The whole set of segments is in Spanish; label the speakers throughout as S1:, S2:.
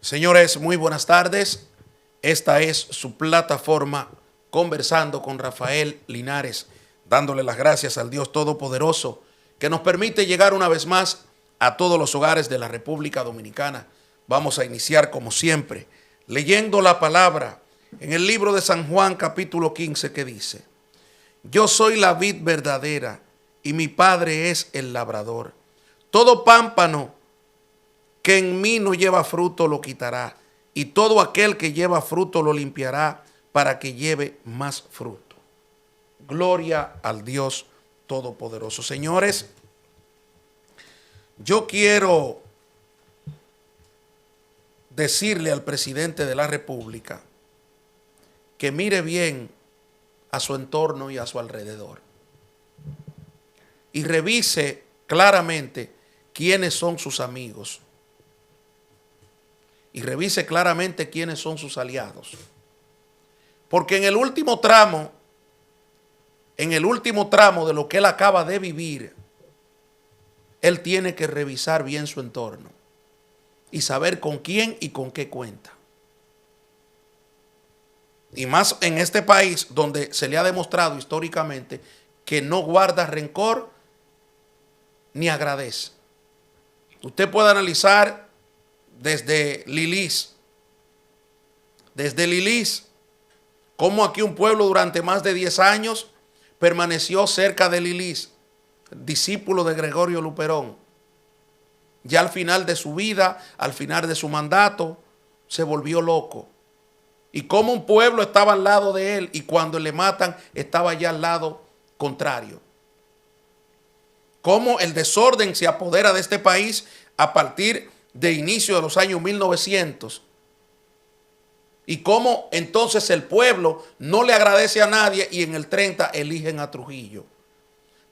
S1: Señores, muy buenas tardes. Esta es su plataforma Conversando con Rafael Linares, dándole las gracias al Dios Todopoderoso que nos permite llegar una vez más a todos los hogares de la República Dominicana. Vamos a iniciar como siempre leyendo la palabra en el libro de San Juan capítulo 15 que dice: yo soy la vid verdadera y mi Padre es el labrador. Todo pámpano que en mí no lleva fruto lo quitará, y todo aquel que lleva fruto lo limpiará para que lleve más fruto. Gloria al Dios Todopoderoso. Señores, yo quiero decirle al presidente de la República que mire bien a su entorno y a su alrededor y revise claramente quiénes son sus amigos y revise claramente quiénes son sus aliados. Porque en el último tramo de lo que él acaba de vivir, él tiene que revisar bien su entorno y saber con quién y con qué cuenta. Y más en este país donde se le ha demostrado históricamente que no guarda rencor ni agradece. Usted puede analizar desde Lilis, cómo aquí un pueblo durante más de 10 años permaneció cerca de Lilis, discípulo de Gregorio Luperón. Ya al final de su vida, al final de su mandato, se volvió loco. Y cómo un pueblo estaba al lado de él y cuando le matan estaba ya al lado contrario. Cómo el desorden se apodera de este país a partir de inicio de los años 1900. Y cómo entonces el pueblo no le agradece a nadie y en el 30 eligen a Trujillo.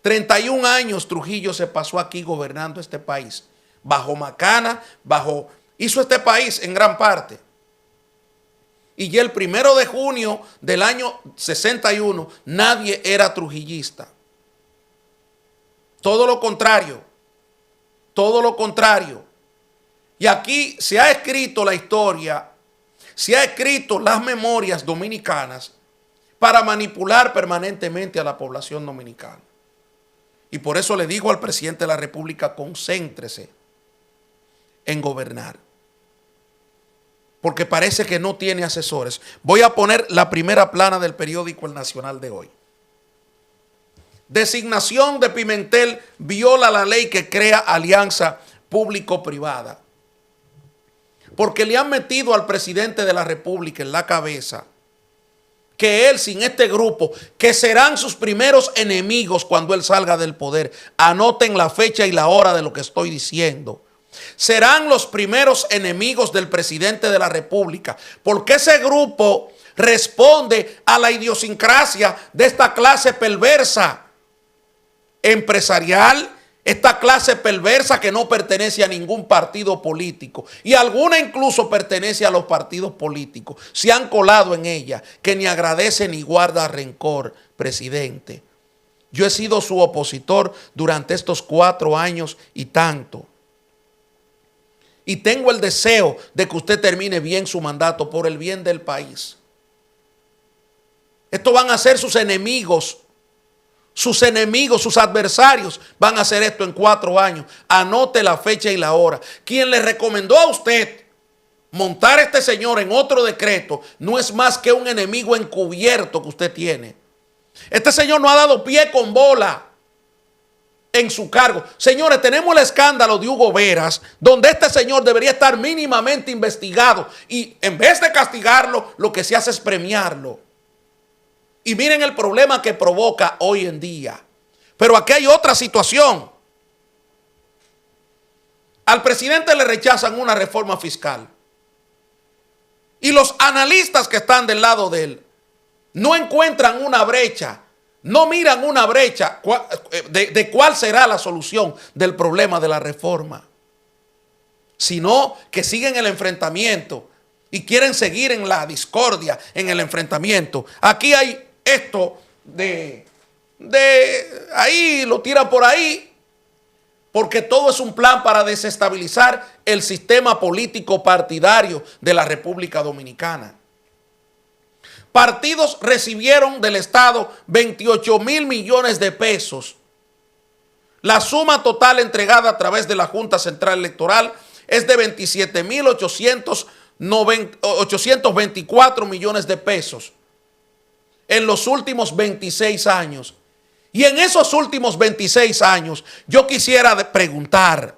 S1: 31 años Trujillo se pasó aquí gobernando este país. Bajo Macana, hizo este país en gran parte. Y ya el 1 de junio del año 61 nadie era trujillista. Todo lo contrario. Todo lo contrario. Y aquí se ha escrito la historia, se ha escrito las memorias dominicanas para manipular permanentemente a la población dominicana. Y por eso le digo al presidente de la República, concéntrese en gobernar. Porque parece que no tiene asesores. Voy a poner la primera plana del periódico El Nacional de hoy. Designación de Pimentel viola la ley que crea alianza público-privada. Porque le han metido al presidente de la República en la cabeza que él sin este grupo, que serán sus primeros enemigos cuando él salga del poder. Anoten la fecha y la hora de lo que estoy diciendo. Serán los primeros enemigos del presidente de la República, porque ese grupo responde a la idiosincrasia de esta clase perversa empresarial, esta clase perversa que no pertenece a ningún partido político y alguna incluso pertenece a los partidos políticos. Se han colado en ella, que ni agradece ni guarda rencor, presidente. Yo he sido su opositor durante estos 4 años y tanto. Y tengo el deseo de que usted termine bien su mandato por el bien del país. Estos van a ser sus enemigos. Sus enemigos, sus adversarios van a hacer esto en 4 años. Anote la fecha y la hora. Quien le recomendó a usted montar a este señor en otro decreto no es más que un enemigo encubierto que usted tiene. Este señor no ha dado pie con bola en su cargo. Señores, tenemos el escándalo de Hugo Veras, donde este señor debería estar mínimamente investigado y en vez de castigarlo, lo que se hace es premiarlo. Y miren el problema que provoca hoy en día. Pero aquí hay otra situación. Al presidente le rechazan una reforma fiscal. Y los analistas que están del lado de él no encuentran una brecha, no miran una brecha de cuál será la solución del problema de la reforma, sino que siguen el enfrentamiento y quieren seguir en la discordia, en el enfrentamiento. Aquí hay esto de ahí, lo tira por ahí. porque todo es un plan para desestabilizar el sistema político partidario de la República Dominicana. Partidos recibieron del Estado 28 mil millones de pesos. La suma total entregada a través de la Junta Central Electoral es de 27.824 millones de pesos en los últimos 26 años. Y en esos últimos 26 años yo quisiera preguntar,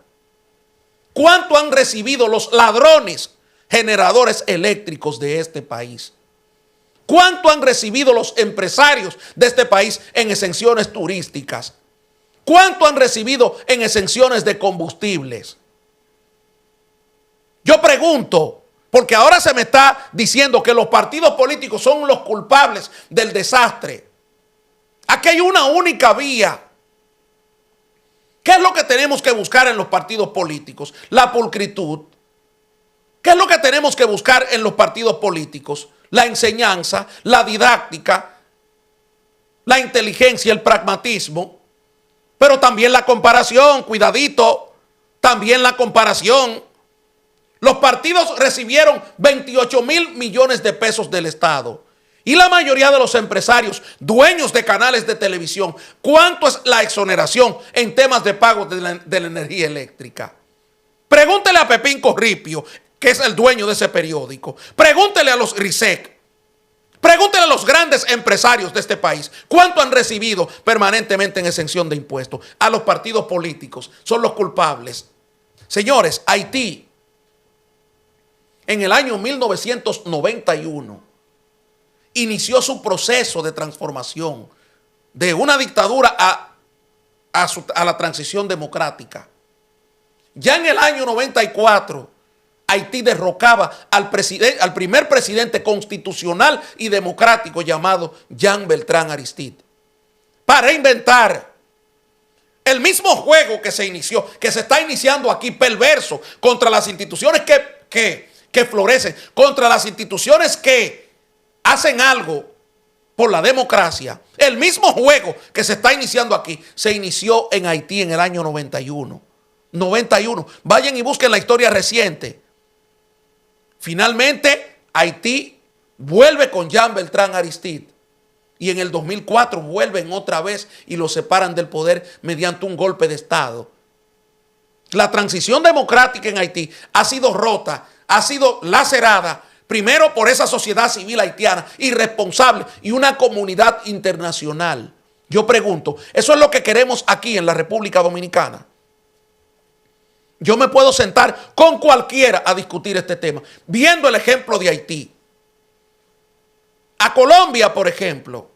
S1: ¿cuánto han recibido los ladrones generadores eléctricos de este país? ¿Cuánto han recibido los empresarios de este país en exenciones turísticas? ¿Cuánto han recibido en exenciones de combustibles? Yo pregunto, porque ahora se me está diciendo que los partidos políticos son los culpables del desastre. Aquí hay una única vía. ¿Qué es lo que tenemos que buscar en los partidos políticos? La pulcritud. ¿Qué es lo que tenemos que buscar en los partidos políticos? La enseñanza, la didáctica, la inteligencia, el pragmatismo, pero también la comparación, cuidadito, también la comparación. Los partidos recibieron 28 mil millones de pesos del Estado. Y la mayoría de los empresarios, dueños de canales de televisión, ¿cuánto es la exoneración en temas de pago de la energía eléctrica? Pregúntele a Pepín Corripio, que es el dueño de ese periódico. Pregúntele a los RISEC. Pregúntele a los grandes empresarios de este país cuánto han recibido permanentemente en exención de impuestos. A los partidos políticos son los culpables. Señores, Haití, en el año 1991, inició su proceso de transformación de una dictadura a la transición democrática. Ya en el año 94, Haití derrocaba al primer presidente constitucional y democrático llamado Jean Beltrán Aristide, para inventar el mismo juego que se inició, que se está iniciando aquí, perverso, contra las instituciones que florecen, contra las instituciones que hacen algo por la democracia. El mismo juego que se está iniciando aquí se inició en Haití en el año 91. Vayan y busquen la historia reciente. Finalmente, Haití vuelve con Jean Beltrán Aristide y en el 2004 vuelven otra vez y lo separan del poder mediante un golpe de Estado. La transición democrática en Haití ha sido rota, ha sido lacerada, primero por esa sociedad civil haitiana irresponsable y una comunidad internacional. Yo pregunto, ¿eso es lo que queremos aquí en la República Dominicana? Yo me puedo sentar con cualquiera a discutir este tema, viendo el ejemplo de Haití. A Colombia, por ejemplo,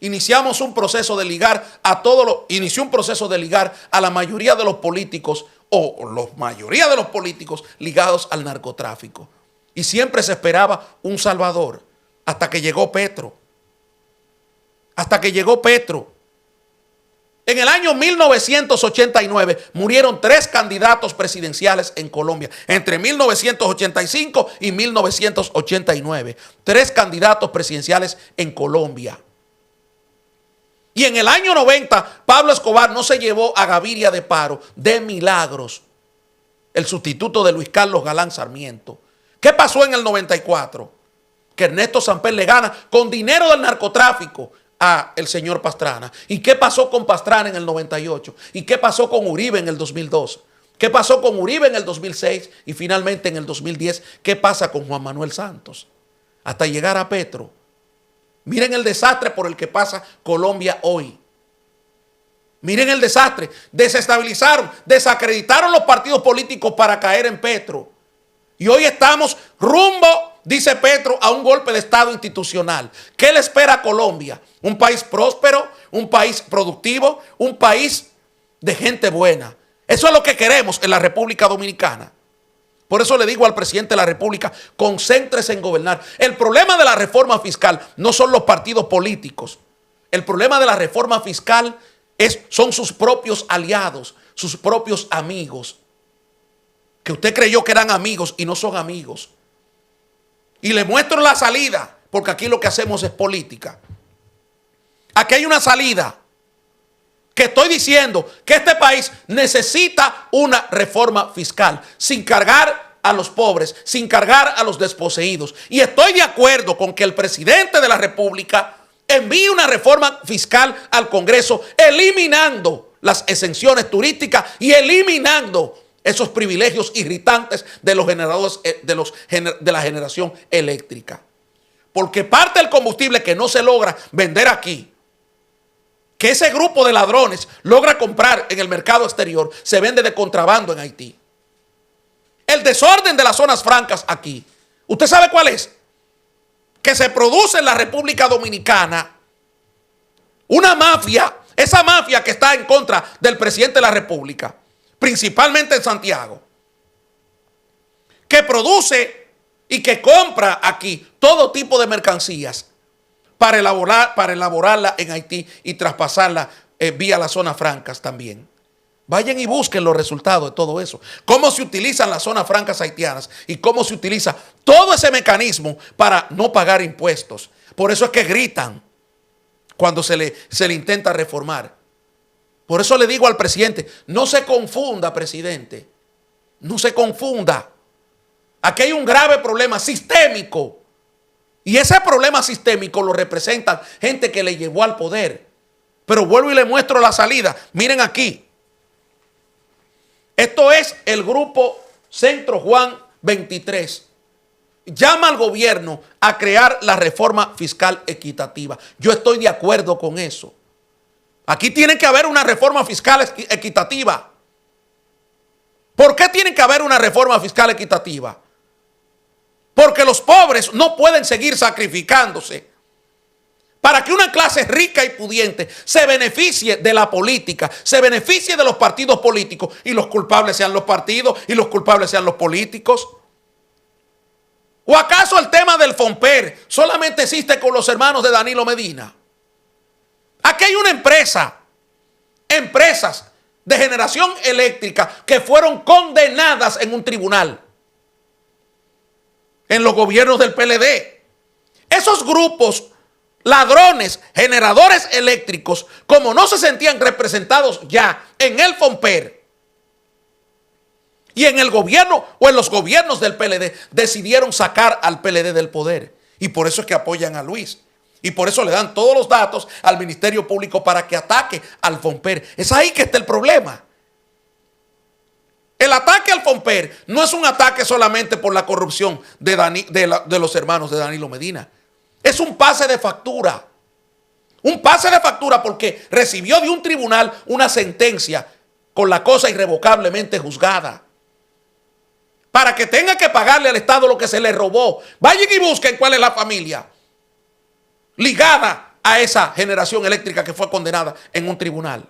S1: inició un proceso de ligar a la mayoría de los políticos, o la mayoría de los políticos ligados al narcotráfico. Y siempre se esperaba un salvador, hasta que llegó Petro. En el año 1989 murieron 3 candidatos presidenciales en Colombia. Entre 1985 y 1989. 3 candidatos presidenciales en Colombia. Y en el año 90, Pablo Escobar no se llevó a Gaviria de paro de milagros. El sustituto de Luis Carlos Galán Sarmiento. ¿Qué pasó en el 94? Que Ernesto Samper le gana con dinero del narcotráfico a el señor Pastrana. ¿Y qué pasó con Pastrana en el 98? ¿Y qué pasó con Uribe en el 2002? ¿Qué pasó con Uribe en el 2006? Y finalmente en el 2010, ¿qué pasa con Juan Manuel Santos? Hasta llegar a Petro. Miren el desastre por el que pasa Colombia hoy. Miren el desastre. Desestabilizaron, desacreditaron los partidos políticos para caer en Petro. Y hoy estamos rumbo, dice Petro, a un golpe de Estado institucional. ¿Qué le espera a Colombia? Un país próspero, un país productivo, un país de gente buena. Eso es lo que queremos en la República Dominicana. Por eso le digo al presidente de la República, concéntrese en gobernar. El problema de la reforma fiscal no son los partidos políticos. El problema de la reforma fiscal son sus propios aliados, sus propios amigos. Que usted creyó que eran amigos y no son amigos. Y le muestro la salida, porque aquí lo que hacemos es política. Aquí hay una salida. que estoy diciendo que este país necesita una reforma fiscal sin cargar a los pobres, sin cargar a los desposeídos. Y estoy de acuerdo con que el presidente de la República envíe una reforma fiscal al Congreso, eliminando las exenciones turísticas y eliminando esos privilegios irritantes de los generadores de la generación eléctrica. Porque parte del combustible que no se logra vender aquí, que ese grupo de ladrones logra comprar en el mercado exterior, se vende de contrabando en Haití. El desorden de las zonas francas aquí, ¿usted sabe cuál es? Que se produce en la República Dominicana una mafia, esa mafia que está en contra del presidente de la República, principalmente en Santiago, que produce y que compra aquí todo tipo de mercancías para elaborarla en Haití y traspasarla vía las zonas francas también. Vayan y busquen los resultados de todo eso. Cómo se utilizan las zonas francas haitianas y cómo se utiliza todo ese mecanismo para no pagar impuestos. Por eso es que gritan cuando se le intenta reformar. Por eso le digo al presidente, no se confunda, presidente. No se confunda. Aquí hay un grave problema sistémico. Y ese problema sistémico lo representan gente que le llevó al poder. Pero vuelvo y le muestro la salida. Miren aquí. Esto es el grupo Centro Juan 23. Llama al gobierno a crear la reforma fiscal equitativa. Yo estoy de acuerdo con eso. Aquí tiene que haber una reforma fiscal equitativa. ¿Por qué tiene que haber una reforma fiscal equitativa? Porque los pobres no pueden seguir sacrificándose para que una clase rica y pudiente se beneficie de la política, se beneficie de los partidos políticos y los culpables sean los partidos y los culpables sean los políticos. ¿O acaso el tema del FONPER solamente existe con los hermanos de Danilo Medina? Aquí hay una empresas de generación eléctrica que fueron condenadas en un tribunal en los gobiernos del PLD. Esos grupos ladrones, generadores eléctricos, como no se sentían representados ya en el FONPER y en el gobierno o en los gobiernos del PLD, decidieron sacar al PLD del poder. Y por eso es que apoyan a Luis. Y por eso le dan todos los datos al Ministerio Público para que ataque al FONPER. Es ahí que está el problema. El ataque al FONPER no es un ataque solamente por la corrupción de los hermanos de Danilo Medina. Es un pase de factura. Un pase de factura porque recibió de un tribunal una sentencia con la cosa irrevocablemente juzgada. Para que tenga que pagarle al Estado lo que se le robó. Vayan y busquen cuál es la familia ligada a esa generación eléctrica que fue condenada en un tribunal.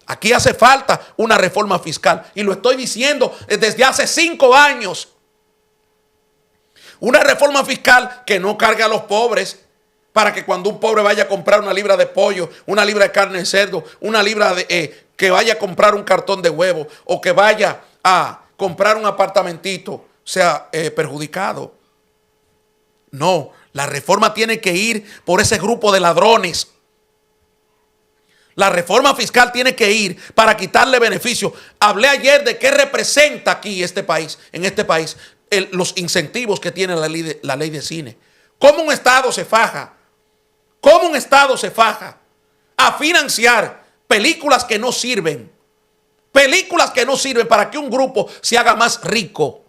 S1: Aquí hace falta una reforma fiscal. Y lo estoy diciendo desde hace 5 años. Una reforma fiscal que no cargue a los pobres para que cuando un pobre vaya a comprar una libra de pollo, una libra de carne de cerdo, una libra de que vaya a comprar un cartón de huevo o que vaya a comprar un apartamentito sea perjudicado. No, la reforma tiene que ir por ese grupo de ladrones. La reforma fiscal tiene que ir para quitarle beneficios. Hablé ayer de qué representa aquí en este país, los incentivos que tiene la ley de cine. ¿Cómo un Estado se faja? ¿Cómo un Estado se faja a financiar películas que no sirven? Películas que no sirven para que un grupo se haga más rico.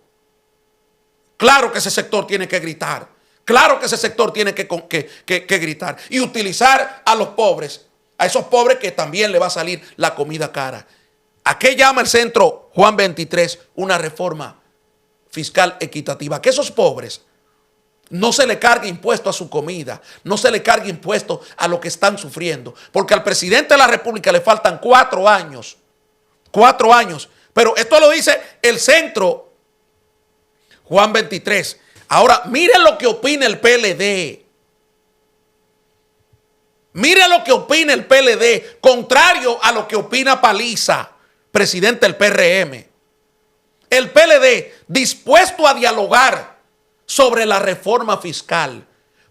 S1: Claro que ese sector tiene que gritar. Claro que ese sector tiene que gritar. Y utilizar a los pobres, a esos pobres que también le va a salir la comida cara. ¿A qué llama el Centro Juan 23 una reforma fiscal equitativa? Que esos pobres no se le cargue impuesto a su comida, no se le cargue impuesto a lo que están sufriendo. Porque al presidente de la República le faltan 4 años. 4 años. Pero esto lo dice el Centro Juan 23. Ahora, miren lo que opina el PLD. Miren lo que opina el PLD, contrario a lo que opina Paliza, presidente del PRM. El PLD dispuesto a dialogar sobre la reforma fiscal.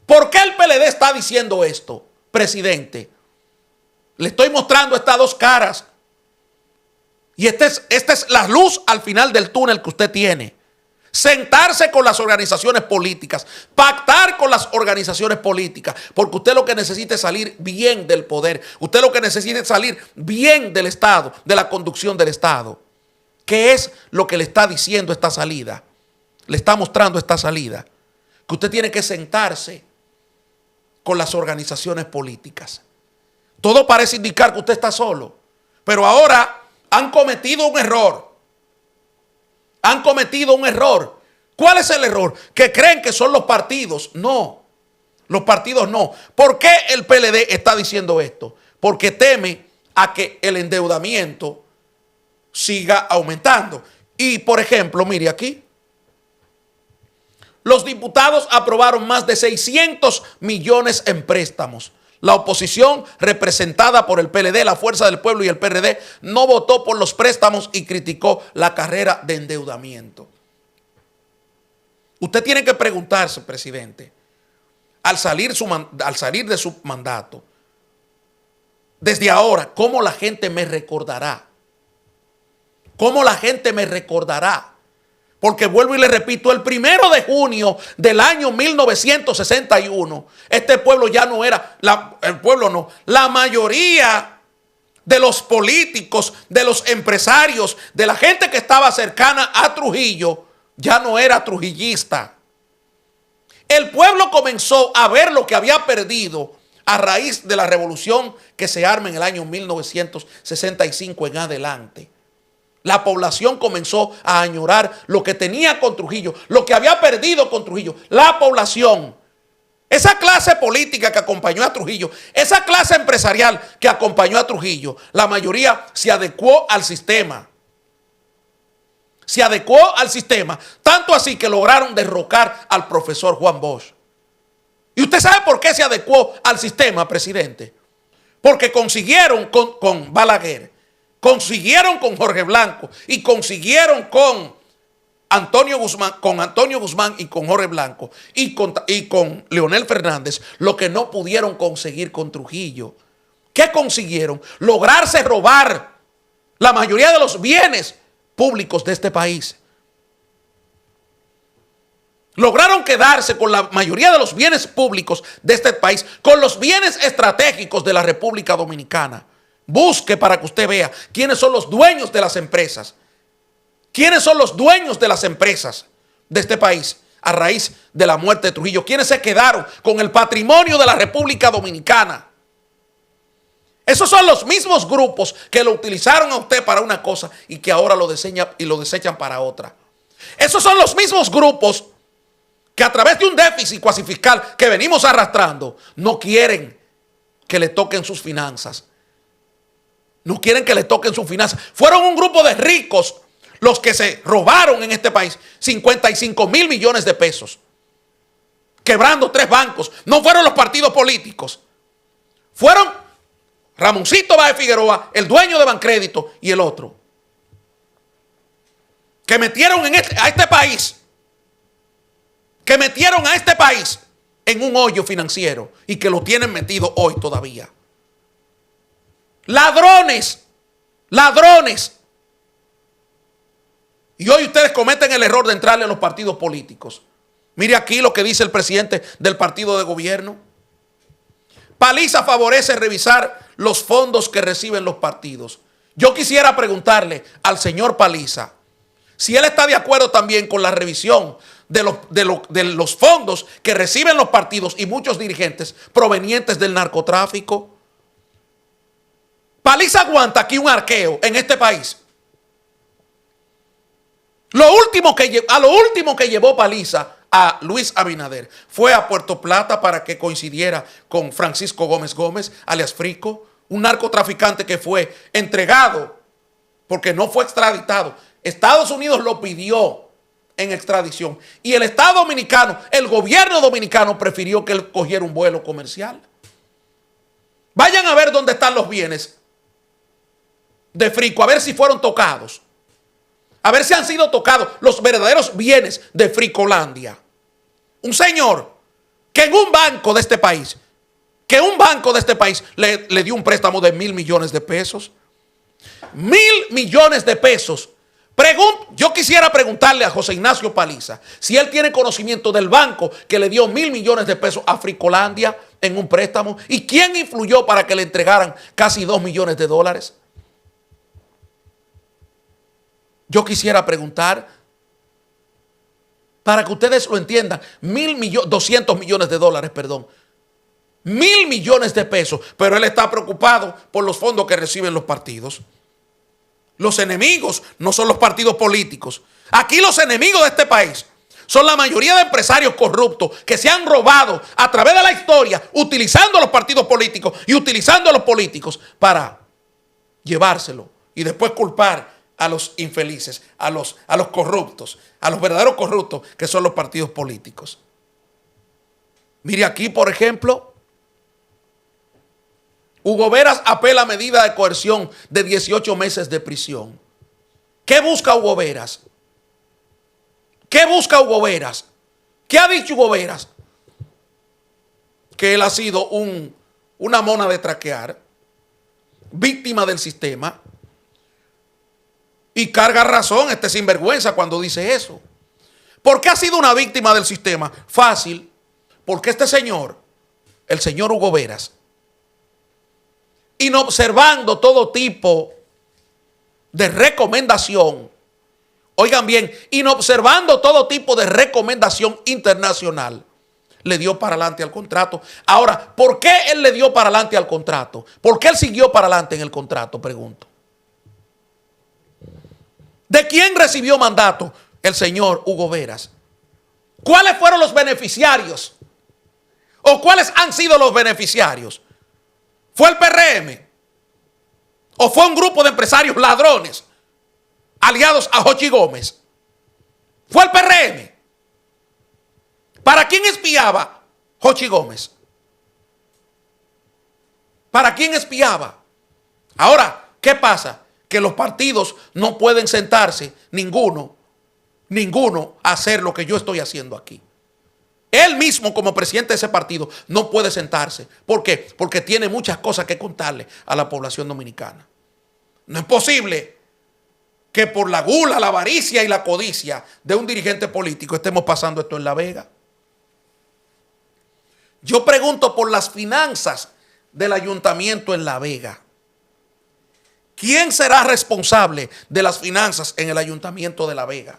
S1: ¿Por qué el PLD está diciendo esto, presidente? Le estoy mostrando estas dos caras. Y esta es la luz al final del túnel que usted tiene. Sentarse con las organizaciones políticas, pactar con las organizaciones políticas, porque usted lo que necesita es salir bien del poder. Usted lo que necesita es salir bien del Estado, de la conducción del Estado. ¿Qué es lo que le está diciendo esta salida? Le está mostrando esta salida. Que usted tiene que sentarse con las organizaciones políticas. Todo parece indicar que usted está solo, pero ahora han cometido un error. Han cometido un error. ¿Cuál es el error? Que creen que son los partidos. No, los partidos no. ¿Por qué el PLD está diciendo esto? Porque teme a que el endeudamiento siga aumentando. Y por ejemplo, mire aquí, los diputados aprobaron más de 600 millones en préstamos. La oposición, representada por el PLD, la Fuerza del Pueblo y el PRD, no votó por los préstamos y criticó la carrera de endeudamiento. Usted tiene que preguntarse, presidente, al salir de su mandato, desde ahora, ¿cómo la gente me recordará? ¿Cómo la gente me recordará? Porque vuelvo y le repito, el 1 de junio del año 1961, este pueblo ya no era, la mayoría de los políticos, de los empresarios, de la gente que estaba cercana a Trujillo, ya no era trujillista. El pueblo comenzó a ver lo que había perdido a raíz de la revolución que se arma en el año 1965 en adelante. La población comenzó a añorar lo que tenía con Trujillo, lo que había perdido con Trujillo. La población, esa clase política que acompañó a Trujillo, esa clase empresarial que acompañó a Trujillo, la mayoría se adecuó al sistema. Se adecuó al sistema, tanto así que lograron derrocar al profesor Juan Bosch. ¿Y usted sabe por qué se adecuó al sistema, presidente? Porque consiguieron con Balaguer, consiguieron con Jorge Blanco y consiguieron con Antonio Guzmán y con Jorge Blanco y con Leonel Fernández lo que no pudieron conseguir con Trujillo. ¿Qué consiguieron? Lograrse robar la mayoría de los bienes públicos de este país. Lograron quedarse con la mayoría de los bienes públicos de este país, con los bienes estratégicos de la República Dominicana. Busque para que usted vea quiénes son los dueños de las empresas. ¿Quiénes son los dueños de las empresas de este país a raíz de la muerte de Trujillo? ¿Quiénes se quedaron con el patrimonio de la República Dominicana? Esos son los mismos grupos que lo utilizaron a usted para una cosa y que ahora lo desechan para otra. Esos son los mismos grupos que a través de un déficit cuasi fiscal que venimos arrastrando, no quieren que le toquen sus finanzas. No quieren que le toquen sus finanzas. Fueron un grupo de ricos los que se robaron en este país 55 mil millones de pesos, quebrando 3 bancos. No fueron los partidos políticos. Fueron Ramoncito Báez Figueroa, el dueño de Bancrédito, y el otro, que metieron a este país en un hoyo financiero y que lo tienen metido hoy todavía. Ladrones, ladrones. Y hoy ustedes cometen el error de entrarle a los partidos políticos. Mire aquí lo que dice el presidente del partido de gobierno. Paliza favorece revisar los fondos que reciben los partidos. Yo quisiera preguntarle al señor Paliza si él está de acuerdo también con la revisión de los fondos que reciben los partidos y muchos dirigentes provenientes del narcotráfico. Paliza aguanta aquí un arqueo en este país. A lo último que llevó Paliza a Luis Abinader fue a Puerto Plata para que coincidiera con Francisco Gómez Gómez, alias Frico, un narcotraficante que fue entregado porque no fue extraditado. Estados Unidos lo pidió en extradición y el Estado dominicano, el gobierno dominicano prefirió que él cogiera un vuelo comercial. Vayan a ver dónde están los bienes de Frico, a ver si fueron tocados. A ver si han sido tocados los verdaderos bienes de Fricolandia. Un señor que en un banco de este país que un banco de este país le dio un préstamo de 1.000 millones de pesos. 1.000 millones de pesos. Yo quisiera preguntarle a José Ignacio Paliza si él tiene conocimiento del banco que le dio 1.000 millones de pesos a Fricolandia en un préstamo y quién influyó para que le entregaran casi 2 millones de dólares. Yo quisiera preguntar para que ustedes lo entiendan. 200 millones de dólares, perdón. 1.000 millones de pesos, pero él está preocupado por los fondos que reciben los partidos. Los enemigos no son los partidos políticos. Aquí los enemigos de este país son la mayoría de empresarios corruptos que se han robado a través de la historia, utilizando a los partidos políticos y utilizando a los políticos para llevárselo y después culpar a los infelices, a los corruptos, a los verdaderos corruptos que son los partidos políticos. Mire aquí, por ejemplo, Hugo Veras apela a medida de coerción de 18 meses de prisión. ¿Qué busca Hugo Veras? ¿Qué busca Hugo Veras? ¿Qué ha dicho Hugo Veras? Que él ha sido una mona de traquear, víctima del sistema. Y carga razón este sinvergüenza cuando dice eso. ¿Por qué ha sido una víctima del sistema? Fácil, porque este señor, el señor Hugo Veras, inobservando todo tipo de recomendación, oigan bien, inobservando todo tipo de recomendación internacional, le dio para adelante al contrato. Ahora, ¿por qué él le dio para adelante al contrato? ¿Por qué él siguió para adelante en el contrato? Pregunto. ¿De quién recibió mandato? El señor Hugo Veras. ¿Cuáles fueron los beneficiarios? ¿O cuáles han sido los beneficiarios? ¿Fue el PRM? ¿O fue un grupo de empresarios ladrones aliados a Jochi Gómez? ¿Fue el PRM? ¿Para quién espiaba Jochi Gómez? ¿Para quién espiaba? Ahora, ¿qué pasa? Que los partidos no pueden sentarse, ninguno, a hacer lo que yo estoy haciendo aquí. Él mismo, como presidente de ese partido, no puede sentarse. ¿Por qué? Porque tiene muchas cosas que contarle a la población dominicana. No es posible que por la gula, la avaricia y la codicia de un dirigente político estemos pasando esto en La Vega. Yo pregunto por las finanzas del ayuntamiento en La Vega. ¿Quién será responsable de las finanzas en el ayuntamiento de La Vega?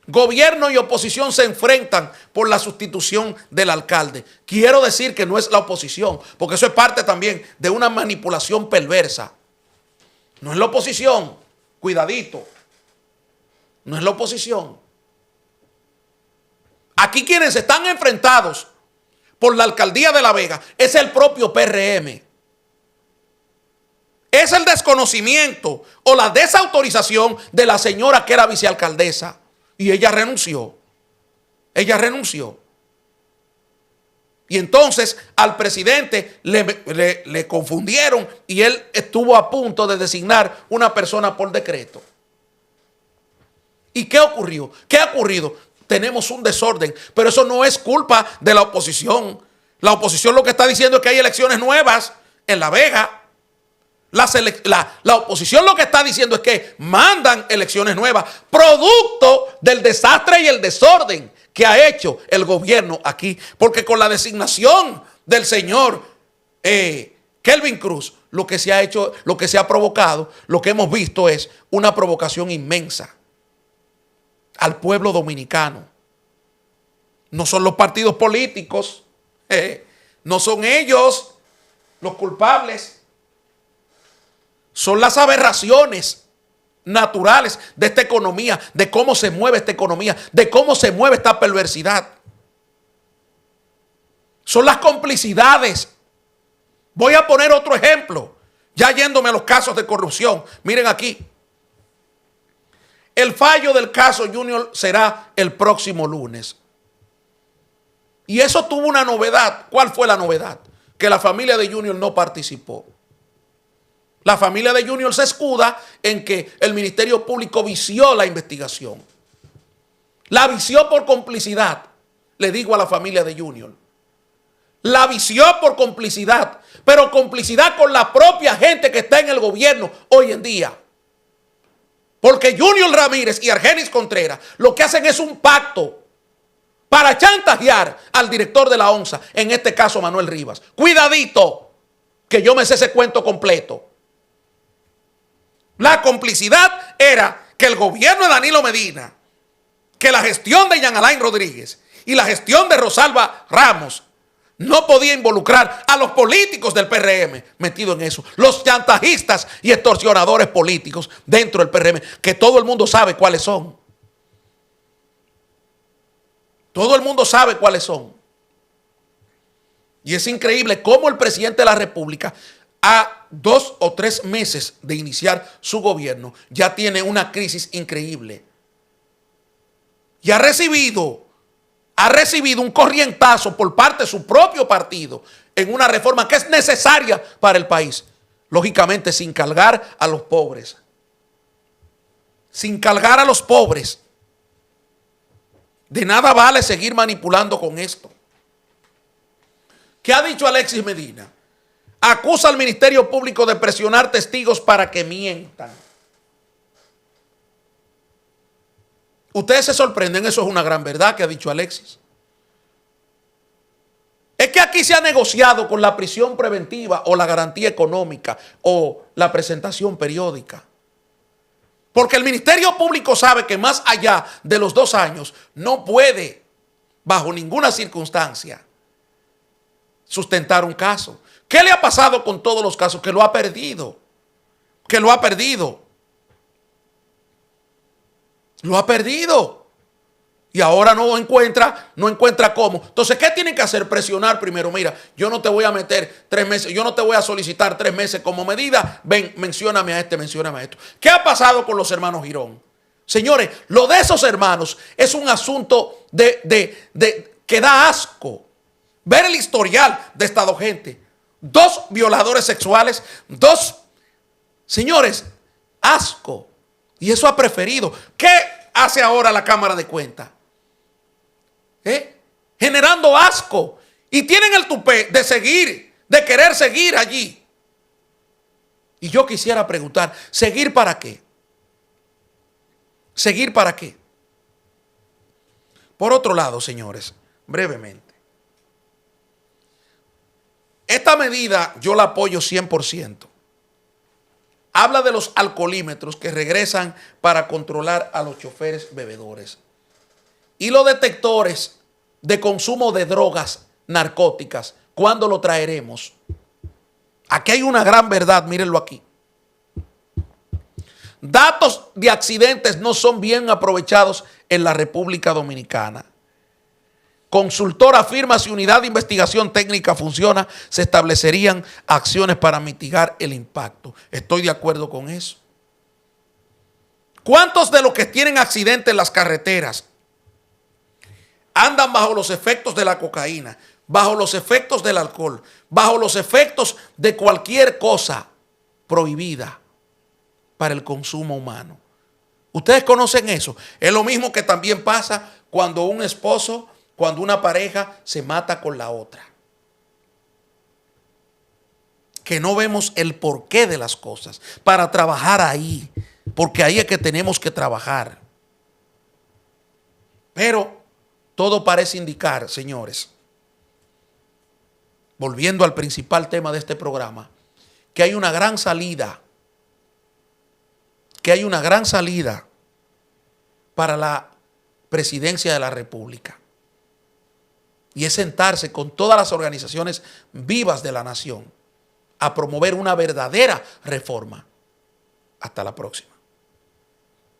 S1: Gobierno y oposición se enfrentan por la sustitución del alcalde. Quiero decir que no es la oposición, porque eso es parte también de una manipulación perversa. No es la oposición, cuidadito. No es la oposición. Aquí quienes están enfrentados por la alcaldía de La Vega es el propio PRM. Es el desconocimiento o la desautorización de la señora que era vicealcaldesa. Y ella renunció. Ella renunció. Y entonces al presidente le confundieron y él estuvo a punto de designar una persona por decreto. ¿Y qué ocurrió? ¿Qué ha ocurrido? Tenemos un desorden, pero eso no es culpa de la oposición. La oposición lo que está diciendo es que hay elecciones nuevas en La Vega. La oposición lo que está diciendo es que mandan elecciones nuevas, producto del desastre y el desorden que ha hecho el gobierno aquí. Porque con la designación del señor Kelvin Cruz, lo que se ha hecho, lo que se ha provocado, lo que hemos visto es una provocación inmensa al pueblo dominicano. No son los partidos políticos, no son ellos los culpables. Son las aberraciones naturales de esta economía, de cómo se mueve esta economía, de cómo se mueve esta perversidad. Son las complicidades. Voy a poner otro ejemplo, ya yéndome a los casos de corrupción. Miren aquí. El fallo del caso Junior será el próximo lunes. Y eso tuvo una novedad. ¿Cuál fue la novedad? Que la familia de Junior no participó. La familia de Junior se escuda en que el Ministerio Público vició la investigación. La vició por complicidad, le digo a la familia de Junior. la vició por complicidad, pero complicidad con la propia gente que está en el gobierno hoy en día. Porque Junior Ramírez y Argenis Contreras lo que hacen es un pacto para chantajear al director de la ONSA, en este caso Manuel Rivas. Cuidadito, que yo me sé ese cuento completo. La complicidad era que el gobierno de Danilo Medina, que la gestión de Jean Alain Rodríguez y la gestión de Rosalba Ramos no podía involucrar a los políticos del PRM metidos en eso. Los chantajistas y extorsionadores políticos dentro del PRM, que todo el mundo sabe cuáles son. Todo el mundo sabe cuáles son. Y es increíble cómo el presidente de la República, a 2 o 3 meses de iniciar su gobierno, ya tiene una crisis increíble. Y ha recibido un corrientazo por parte de su propio partido en una reforma que es necesaria para el país. Lógicamente sin cargar a los pobres. Sin cargar a los pobres. De nada vale seguir manipulando con esto. ¿Qué ha dicho Alexis Medina? Acusa al Ministerio Público de presionar testigos para que mientan. Ustedes se sorprenden, eso es una gran verdad que ha dicho Alexis. Es que aquí se ha negociado con la prisión preventiva o la garantía económica o la presentación periódica. Porque el Ministerio Público sabe que más allá de los 2 años no puede, bajo ninguna circunstancia, sustentar un caso. ¿Qué le ha pasado con todos los casos? Que lo ha perdido. Que lo ha perdido. Lo ha perdido. Y ahora no encuentra cómo. Entonces, ¿qué tienen que hacer? Presionar primero. Mira, yo no te voy a meter 3 meses, yo no te voy a solicitar 3 meses como medida. Ven, mencióname a esto. ¿Qué ha pasado con los hermanos Girón? Señores, lo de esos hermanos es un asunto que da asco. Ver el historial de esta 2 gente. 2 violadores sexuales, 2, señores, asco. Y eso ha preferido. ¿Qué hace ahora la Cámara de Cuentas? Generando asco. Y tienen el tupé de querer seguir allí. Y yo quisiera preguntar, ¿seguir para qué? ¿Seguir para qué? Por otro lado, señores, brevemente. Esta medida yo la apoyo 100%. Habla de los alcoholímetros que regresan para controlar a los choferes bebedores. Y los detectores de consumo de drogas narcóticas, ¿cuándo lo traeremos? Aquí hay una gran verdad, mírenlo aquí. Datos de accidentes no son bien aprovechados en la República Dominicana. Consultor afirma si unidad de investigación técnica funciona, se establecerían acciones para mitigar el impacto. Estoy de acuerdo con eso. ¿Cuántos de los que tienen accidentes en las carreteras andan bajo los efectos de la cocaína, bajo los efectos del alcohol, bajo los efectos de cualquier cosa prohibida para el consumo humano? Ustedes conocen eso. Es lo mismo que también pasa cuando un esposo, cuando una pareja se mata con la otra. Que no vemos el porqué de las cosas para trabajar ahí, porque ahí es que tenemos que trabajar. Pero todo parece indicar, señores, volviendo al principal tema de este programa, que hay una gran salida, para la presidencia de la República. Y es sentarse con todas las organizaciones vivas de la nación a promover una verdadera reforma. Hasta la próxima.